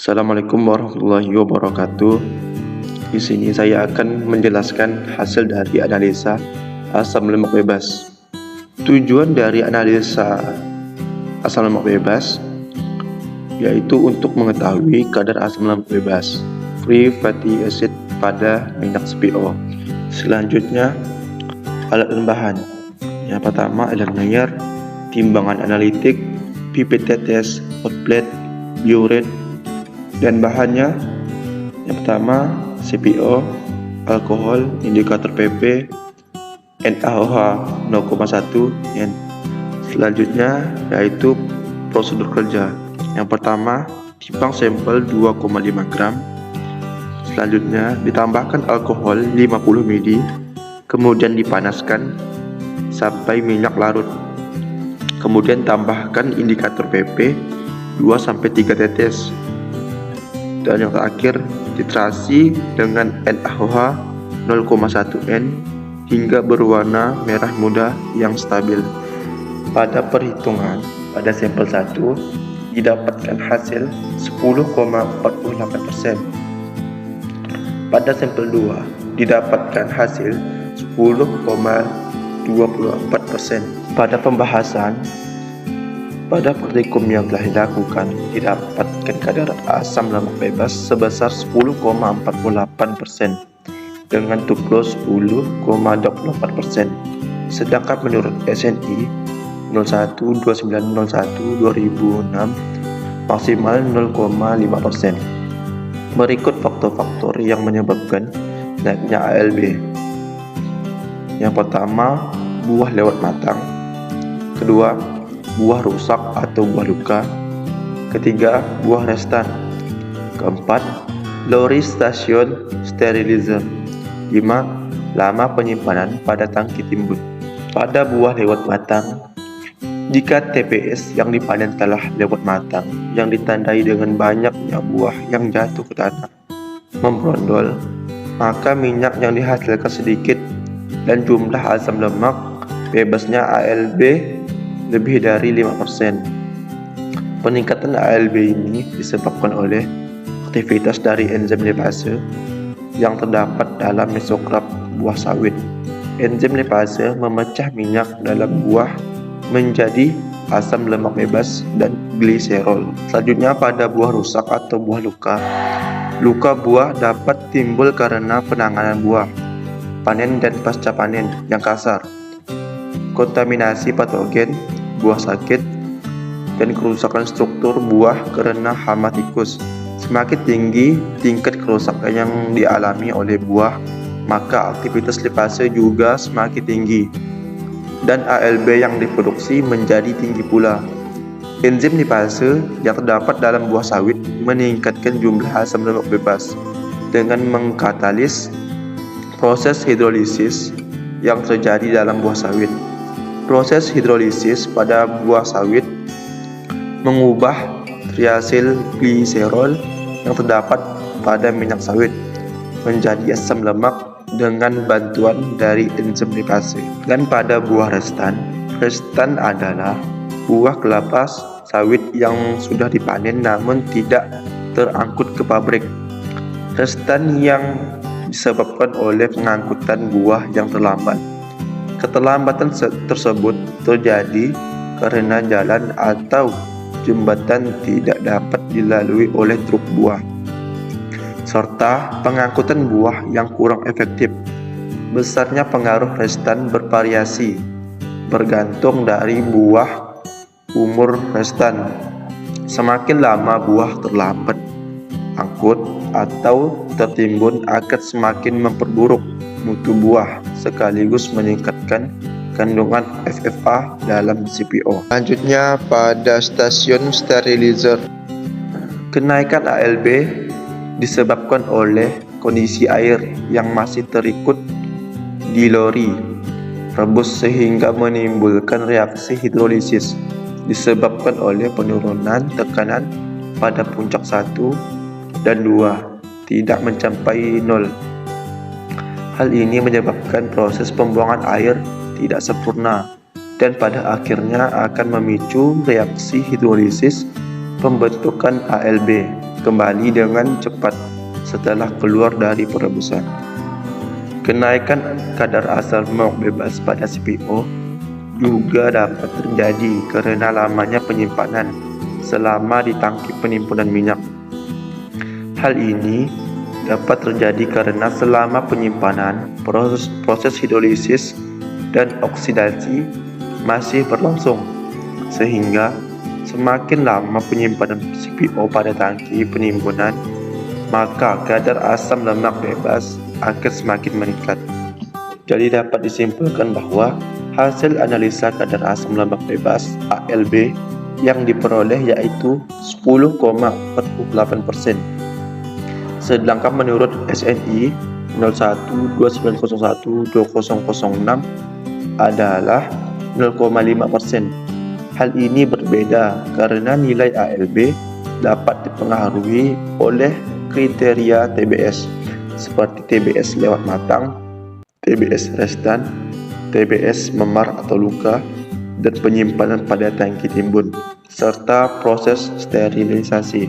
Assalamualaikum warahmatullahi wabarakatuh. Di sini saya akan menjelaskan hasil dari analisa asam lemak bebas. Tujuan dari analisa asam lemak bebas yaitu untuk mengetahui kadar asam lemak bebas free fatty acid pada minyak CPO. Selanjutnya, alat dan bahan. Yang pertama, Erlenmeyer, timbangan analitik, pipette test, hot plate, biuret, dan bahannya yang pertama CPO, alkohol, indikator PP, NaOH 0,1, dan selanjutnya yaitu prosedur kerja. Yang pertama, timbang sampel 2,5 gram. Selanjutnya ditambahkan alkohol 50 ml, kemudian dipanaskan sampai minyak larut. Kemudian tambahkan indikator PP 2-3 tetes. Dan yang terakhir, titrasi dengan NaOH 0,1 N hingga berwarna merah muda yang stabil. Pada perhitungan, pada sampel 1 didapatkan hasil 10,48%. Pada sampel 2 didapatkan hasil 10,24%. Pada pembahasan, pada praktikum yang telah dilakukan, didapatkan kadar asam lemak bebas sebesar 10,48% dengan tuplos 10,24%. Sedangkan menurut SNI 012901/2006 maksimal 0,5%. Berikut faktor-faktor yang menyebabkan naiknya ALB. Yang pertama, buah lewat matang. Kedua, buah rusak atau buah luka. Ketiga, buah restan. Keempat, lori station sterilizer. 5. Lama penyimpanan pada tangki timbun. Pada buah lewat matang, jika TPS yang dipanen telah lewat matang yang ditandai dengan banyaknya buah yang jatuh ke tanah membrondol, maka minyak yang dihasilkan sedikit dan jumlah asam lemak bebasnya ALB lebih dari 5%. Peningkatan ALB ini disebabkan oleh aktivitas dari enzim lipase yang terdapat dalam mesokrap buah sawit. Enzim lipase memecah minyak dalam buah menjadi asam lemak bebas dan gliserol. Selanjutnya, pada buah rusak atau buah luka. Luka buah dapat timbul karena penanganan buah, panen dan pasca panen yang kasar, kontaminasi patogen, buah sakit, dan kerusakan struktur buah karena hama tikus. Semakin tinggi tingkat kerusakan yang dialami oleh buah, maka aktivitas lipase juga semakin tinggi dan ALB yang diproduksi menjadi tinggi pula. Enzim lipase yang terdapat dalam buah sawit meningkatkan jumlah asam lemak bebas dengan mengkatalis proses hidrolisis yang terjadi dalam buah sawit. Proses hidrolisis pada buah sawit mengubah triasil gliserol yang terdapat pada minyak sawit menjadi asam lemak dengan bantuan dari enzim lipase. Dan pada buah restan, restan adalah buah kelapa sawit yang sudah dipanen namun tidak terangkut ke pabrik. Restan yang disebabkan oleh pengangkutan buah yang terlambat. Keterlambatan tersebut terjadi karena jalan atau jembatan tidak dapat dilalui oleh truk buah, serta pengangkutan buah yang kurang efektif. Besarnya pengaruh restan bervariasi bergantung dari buah umur restan. Semakin lama buah terlambat angkut atau tertimbun akan semakin memperburuk mutu buah sekaligus meningkatkan kandungan FFA dalam CPO. Selanjutnya, pada stasiun sterilizer, kenaikan ALB disebabkan oleh kondisi air yang masih terikut di lori rebus sehingga menimbulkan reaksi hidrolisis disebabkan oleh penurunan tekanan pada puncak 1 dan 2 tidak mencapai 0. Hal ini menyebabkan proses pembuangan air tidak sempurna dan pada akhirnya akan memicu reaksi hidrolisis pembentukan ALB. kembali dengan cepat setelah keluar dari perebusan. Kenaikan kadar asam lemak bebas pada CPO juga dapat terjadi karena lamanya penyimpanan selama di tangki penimbunan minyak. Hal ini dapat terjadi karena selama penyimpanan proses hidrolisis dan oksidasi masih berlangsung, sehingga semakin lama penyimpanan CPO pada tangki penimbunan, maka kadar asam lemak bebas akan semakin meningkat. Jadi dapat disimpulkan bahwa hasil analisa kadar asam lemak bebas ALB yang diperoleh yaitu 10,48%. Sedangkan menurut SNI 0129012006 adalah 0,5%. Hal ini berbeda karena nilai ALB dapat dipengaruhi oleh kriteria TBS seperti TBS lewat matang, TBS restan, TBS memar atau luka, dan penyimpanan pada tangki timbun, serta proses sterilisasi.